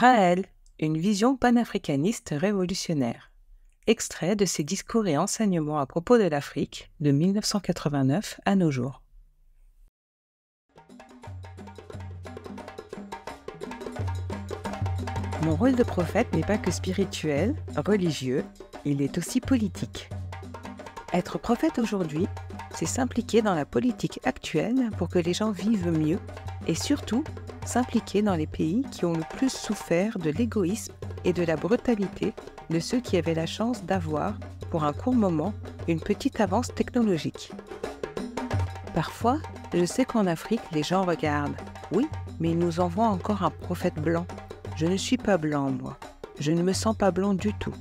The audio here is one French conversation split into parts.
Raël, une vision panafricaniste révolutionnaire. Extrait de ses discours et enseignements à propos de l'Afrique de 1989 à nos jours. Mon rôle de prophète n'est pas que spirituel, religieux, il est aussi politique. Être prophète aujourd'hui, c'est s'impliquer dans la politique actuelle pour que les gens vivent mieux et surtout s'impliquer dans les pays qui ont le plus souffert de l'égoïsme et de la brutalité de ceux qui avaient la chance d'avoir, pour un court moment, une petite avance technologique. Parfois, je sais qu'en Afrique, les gens regardent. Oui, mais ils nous envoient encore un prophète blanc. Je ne suis pas blanc, moi. Je ne me sens pas blanc du tout.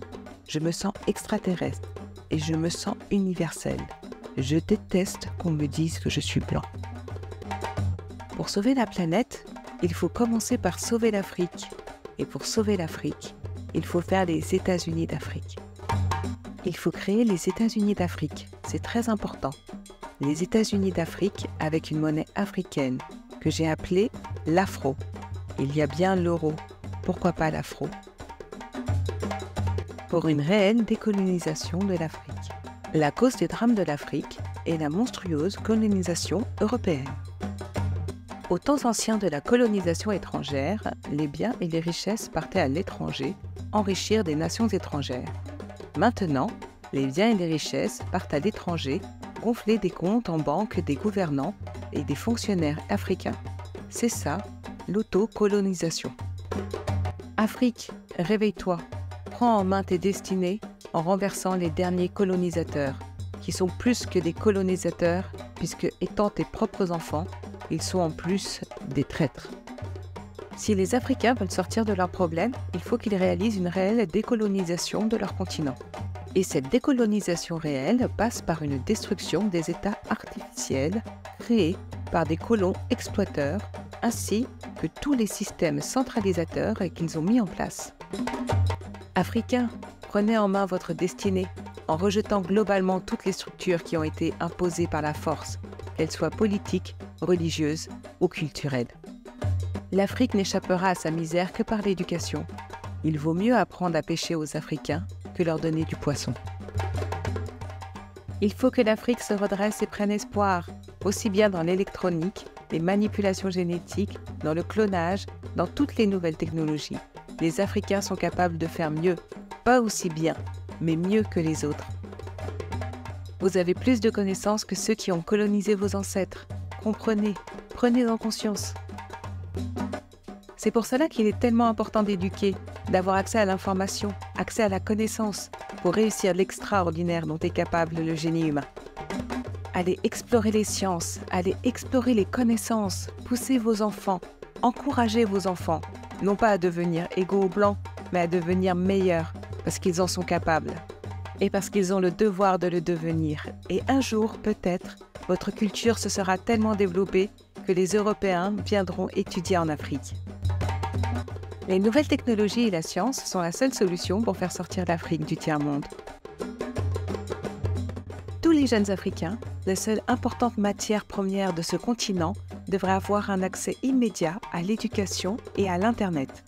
Je me sens extraterrestre et je me sens universel. Je déteste qu'on me dise que je suis blanc. Pour sauver la planète, il faut commencer par sauver l'Afrique. Et pour sauver l'Afrique, il faut faire les États-Unis d'Afrique. Il faut créer les États-Unis d'Afrique. C'est très important. Les États-Unis d'Afrique avec une monnaie africaine que j'ai appelée l'afro. Il y a bien l'euro. Pourquoi pas l'afro? Pour une réelle décolonisation de l'Afrique. La cause des drames de l'Afrique est la monstrueuse colonisation européenne. Aux temps anciens de la colonisation étrangère, les biens et les richesses partaient à l'étranger, enrichir des nations étrangères. Maintenant, les biens et les richesses partent à l'étranger, gonfler des comptes en banque des gouvernants et des fonctionnaires africains. C'est ça, l'autocolonisation. Afrique, réveille-toi, prends en main tes destinées en renversant les derniers colonisateurs, qui sont plus que des colonisateurs, puisque étant tes propres enfants, ils sont en plus des traîtres. Si les Africains veulent sortir de leurs problèmes, il faut qu'ils réalisent une réelle décolonisation de leur continent. Et cette décolonisation réelle passe par une destruction des États artificiels créés par des colons exploiteurs, ainsi que tous les systèmes centralisateurs qu'ils ont mis en place. Africains, prenez en main votre destinée en rejetant globalement toutes les structures qui ont été imposées par la force, qu'elles soient politiques, religieuses ou culturelles. L'Afrique n'échappera à sa misère que par l'éducation. Il vaut mieux apprendre à pêcher aux Africains que leur donner du poisson. Il faut que l'Afrique se redresse et prenne espoir, aussi bien dans l'électronique, les manipulations génétiques, dans le clonage, dans toutes les nouvelles technologies. Les Africains sont capables de faire mieux, pas aussi bien, mais mieux que les autres. Vous avez plus de connaissances que ceux qui ont colonisé vos ancêtres. Comprenez, prenez-en conscience. C'est pour cela qu'il est tellement important d'éduquer, d'avoir accès à l'information, accès à la connaissance, pour réussir l'extraordinaire dont est capable le génie humain. Allez explorer les sciences, allez explorer les connaissances, poussez vos enfants, encouragez vos enfants, non pas à devenir égaux aux blancs, mais à devenir meilleurs, parce qu'ils en sont capables. Et parce qu'ils ont le devoir de le devenir. Et un jour, peut-être, votre culture se sera tellement développée que les Européens viendront étudier en Afrique. Les nouvelles technologies et la science sont la seule solution pour faire sortir l'Afrique du tiers-monde. Tous les jeunes Africains, la seule importante matière première de ce continent, devraient avoir un accès immédiat à l'éducation et à l'Internet.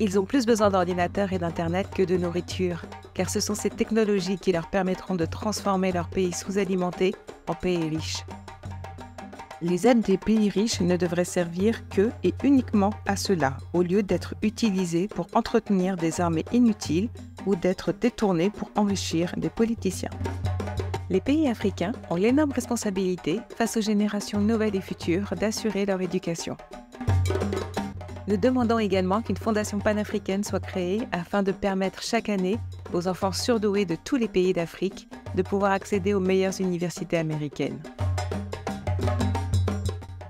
Ils ont plus besoin d'ordinateurs et d'Internet que de nourriture, car ce sont ces technologies qui leur permettront de transformer leur pays sous-alimenté en pays riches. Les aides des pays riches ne devraient servir que et uniquement à cela, au lieu d'être utilisées pour entretenir des armées inutiles ou d'être détournées pour enrichir des politiciens. Les pays africains ont l'énorme responsabilité, face aux générations nouvelles et futures, d'assurer leur éducation. Nous demandons également qu'une fondation panafricaine soit créée afin de permettre chaque année aux enfants surdoués de tous les pays d'Afrique de pouvoir accéder aux meilleures universités américaines.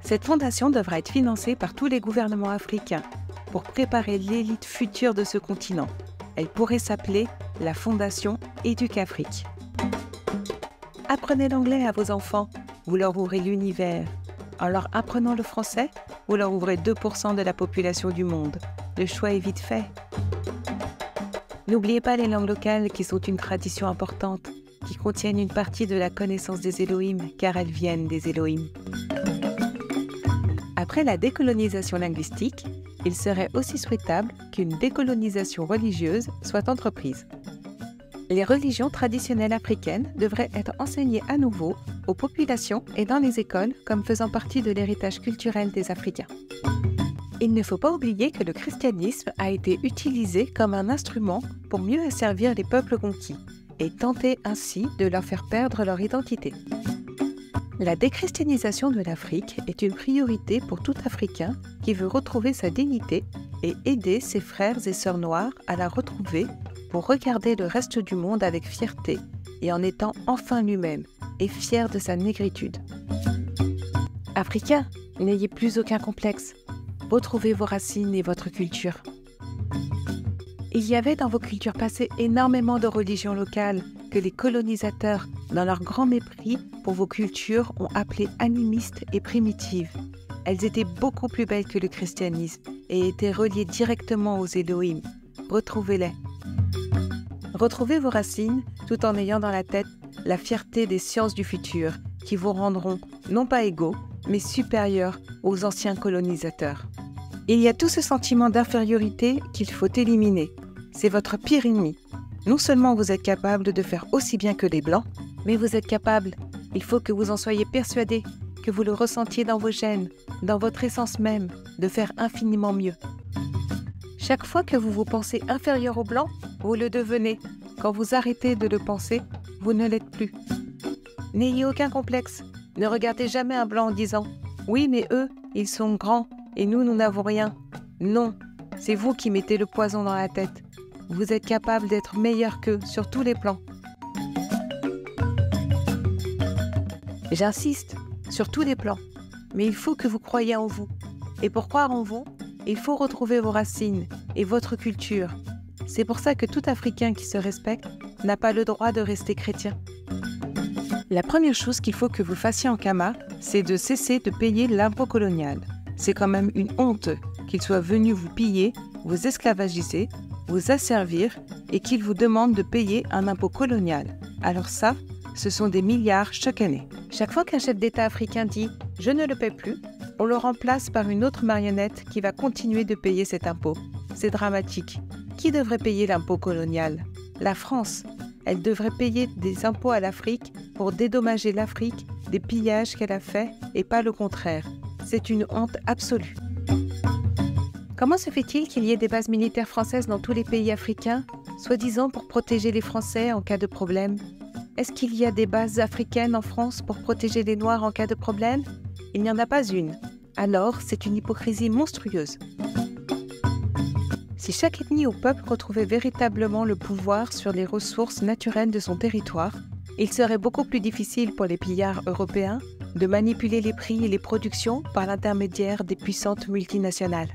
Cette fondation devra être financée par tous les gouvernements africains pour préparer l'élite future de ce continent. Elle pourrait s'appeler la Fondation Éduc-Afrique. Apprenez l'anglais à vos enfants, vous leur ouvrez l'univers. En leur apprenant le français, vous leur ouvrez 2% de la population du monde. Le choix est vite fait. N'oubliez pas les langues locales qui sont une tradition importante, qui contiennent une partie de la connaissance des Elohim, car elles viennent des Elohim. Après la décolonisation linguistique, il serait aussi souhaitable qu'une décolonisation religieuse soit entreprise. Les religions traditionnelles africaines devraient être enseignées à nouveau aux populations et dans les écoles comme faisant partie de l'héritage culturel des Africains. Il ne faut pas oublier que le christianisme a été utilisé comme un instrument pour mieux asservir les peuples conquis et tenter ainsi de leur faire perdre leur identité. La déchristianisation de l'Afrique est une priorité pour tout Africain qui veut retrouver sa dignité et aider ses frères et sœurs noirs à la retrouver pour regarder le reste du monde avec fierté et en étant enfin lui-même et fier de sa négritude. Africains, n'ayez plus aucun complexe. Retrouvez vos racines et votre culture. Il y avait dans vos cultures passées énormément de religions locales que les colonisateurs, dans leur grand mépris pour vos cultures, ont appelées animistes et primitives. Elles étaient beaucoup plus belles que le christianisme et étaient reliées directement aux Elohim. Retrouvez-les. Retrouvez vos racines tout en ayant dans la tête la fierté des sciences du futur qui vous rendront non pas égaux, mais supérieurs aux anciens colonisateurs. Il y a tout ce sentiment d'infériorité qu'il faut éliminer. C'est votre pire ennemi. Non seulement vous êtes capable de faire aussi bien que les Blancs, mais vous êtes capable, il faut que vous en soyez persuadés, que vous le ressentiez dans vos gènes, dans votre essence même, de faire infiniment mieux. Chaque fois que vous vous pensez inférieur aux Blancs, vous le devenez. Quand vous arrêtez de le penser, vous ne l'êtes plus. N'ayez aucun complexe. Ne regardez jamais un Blanc en disant « Oui, mais eux, ils sont grands et nous, nous n'avons rien. » Non, c'est vous qui mettez le poison dans la tête. Vous êtes capable d'être meilleur qu'eux sur tous les plans. J'insiste, sur tous les plans. Mais il faut que vous croyiez en vous. Et pour croire en vous, il faut retrouver vos racines et votre culture. C'est pour ça que tout Africain qui se respecte n'a pas le droit de rester chrétien. La première chose qu'il faut que vous fassiez en Kama, c'est de cesser de payer l'impôt colonial. C'est quand même une honte qu'il soit venu vous piller, vous esclavagiser, vous asservir et qu'il vous demande de payer un impôt colonial. Alors ça, ce sont des milliards chaque année. Chaque fois qu'un chef d'État africain dit « je ne le paie plus », on le remplace par une autre marionnette qui va continuer de payer cet impôt. C'est dramatique. Qui devrait payer l'impôt colonial? La France. Elle devrait payer des impôts à l'Afrique pour dédommager l'Afrique des pillages qu'elle a faits et pas le contraire. C'est une honte absolue. Comment se fait-il qu'il y ait des bases militaires françaises dans tous les pays africains, soi-disant pour protéger les Français en cas de problème? Est-ce qu'il y a des bases africaines en France pour protéger les Noirs en cas de problème? Il n'y en a pas une. Alors, c'est une hypocrisie monstrueuse. Si chaque ethnie ou peuple retrouvait véritablement le pouvoir sur les ressources naturelles de son territoire, il serait beaucoup plus difficile pour les pillards européens de manipuler les prix et les productions par l'intermédiaire des puissantes multinationales.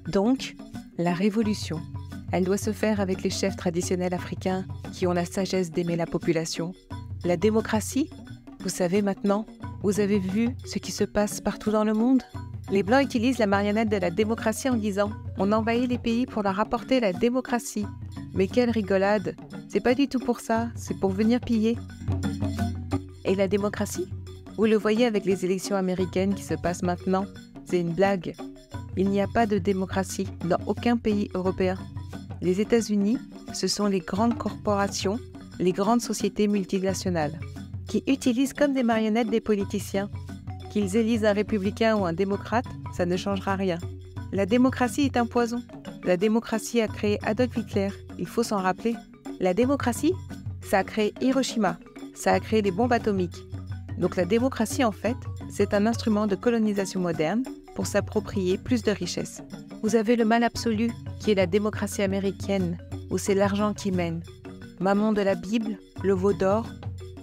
Donc, la révolution, elle doit se faire avec les chefs traditionnels africains qui ont la sagesse d'aimer la population. La démocratie, vous savez maintenant, vous avez vu ce qui se passe partout dans le monde? Les Blancs utilisent la marionnette de la démocratie en disant « on envahit les pays pour leur apporter la démocratie ». Mais quelle rigolade! C'est pas du tout pour ça, c'est pour venir piller. Et la démocratie? Vous le voyez avec les élections américaines qui se passent maintenant, c'est une blague. Il n'y a pas de démocratie dans aucun pays européen. Les États-Unis, ce sont les grandes corporations, les grandes sociétés multinationales, qui utilisent comme des marionnettes des politiciens. Qu'ils élisent un républicain ou un démocrate, ça ne changera rien. La démocratie est un poison. La démocratie a créé Adolf Hitler, il faut s'en rappeler. La démocratie, ça a créé Hiroshima, ça a créé des bombes atomiques. Donc la démocratie, en fait, c'est un instrument de colonisation moderne pour s'approprier plus de richesses. Vous avez le mal absolu, qui est la démocratie américaine, où c'est l'argent qui mène. Maman de la Bible, le veau d'or,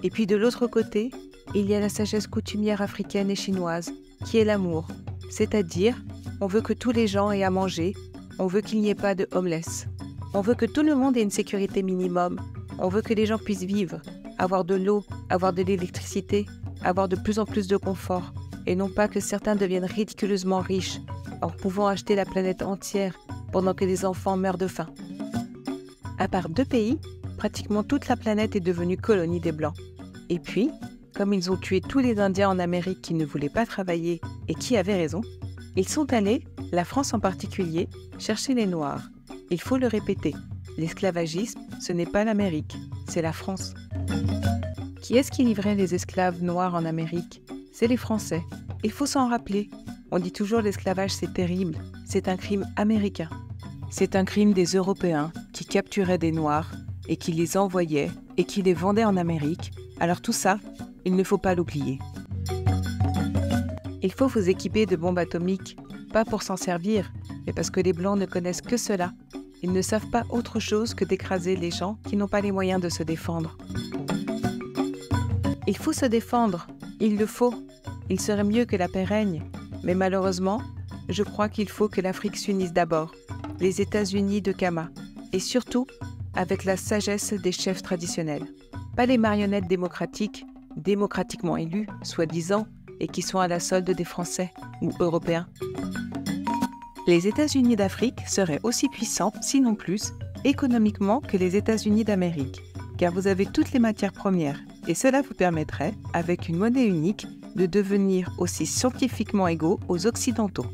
et puis de l'autre côté, il y a la sagesse coutumière africaine et chinoise, qui est l'amour. C'est-à-dire, on veut que tous les gens aient à manger, on veut qu'il n'y ait pas de homeless. On veut que tout le monde ait une sécurité minimum. On veut que les gens puissent vivre, avoir de l'eau, avoir de l'électricité, avoir de plus en plus de confort. Et non pas que certains deviennent ridiculeusement riches, en pouvant acheter la planète entière pendant que les enfants meurent de faim. À part 2 pays, pratiquement toute la planète est devenue colonie des Blancs. Et puis, comme ils ont tué tous les Indiens en Amérique qui ne voulaient pas travailler et qui avaient raison, ils sont allés, la France en particulier, chercher les Noirs. Il faut le répéter, l'esclavagisme, ce n'est pas l'Amérique, c'est la France. Qui est-ce qui livrait les esclaves noirs en Amérique? C'est les Français. Il faut s'en rappeler. On dit toujours l'esclavage c'est terrible, c'est un crime américain. C'est un crime des Européens qui capturaient des Noirs et qui les envoyaient et qui les vendaient en Amérique. Alors tout ça, il ne faut pas l'oublier. Il faut vous équiper de bombes atomiques, pas pour s'en servir, mais parce que les Blancs ne connaissent que cela. Ils ne savent pas autre chose que d'écraser les gens qui n'ont pas les moyens de se défendre. Il faut se défendre, il le faut. Il serait mieux que la paix règne, mais malheureusement, je crois qu'il faut que l'Afrique s'unisse d'abord, les États-Unis de Kama, et surtout avec la sagesse des chefs traditionnels. Pas les marionnettes démocratiques, démocratiquement élues, soi-disant, et qui sont à la solde des Français ou Européens. Les États-Unis d'Afrique seraient aussi puissants, sinon plus, économiquement que les États-Unis d'Amérique, car vous avez toutes les matières premières, et cela vous permettrait, avec une monnaie unique, de devenir aussi scientifiquement égaux aux Occidentaux.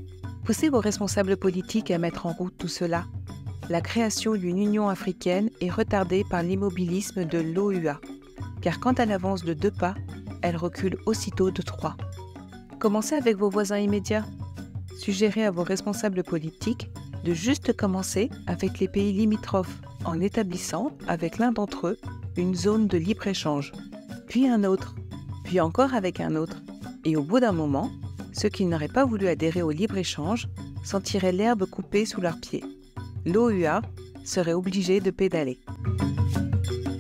Poussez vos responsables politiques à mettre en route tout cela. La création d'une Union africaine est retardée par l'immobilisme de l'OUA, car quand elle avance de 2 pas, elle recule aussitôt de 3. Commencez avec vos voisins immédiats. Suggérez à vos responsables politiques de juste commencer avec les pays limitrophes, en établissant, avec l'un d'entre eux, une zone de libre-échange, puis un autre, puis encore avec un autre. Et au bout d'un moment, ceux qui n'auraient pas voulu adhérer au libre-échange sentiraient l'herbe coupée sous leurs pieds. L'OUA serait obligé de pédaler.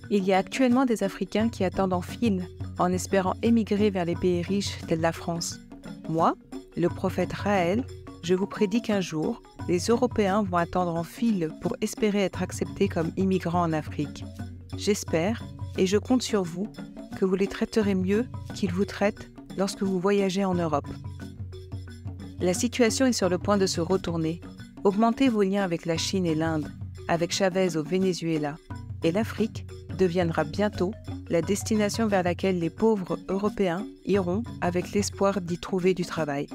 Il y a actuellement des Africains qui attendent en file, en espérant émigrer vers les pays riches tels la France. Moi, le prophète Raël, je vous prédis qu'un jour, les Européens vont attendre en file pour espérer être acceptés comme immigrants en Afrique. J'espère, et je compte sur vous, que vous les traiterez mieux qu'ils vous traitent lorsque vous voyagez en Europe. La situation est sur le point de se retourner. Augmentez vos liens avec la Chine et l'Inde, avec Chavez au Venezuela, et l'Afrique deviendra bientôt la destination vers laquelle les pauvres Européens iront avec l'espoir d'y trouver du travail.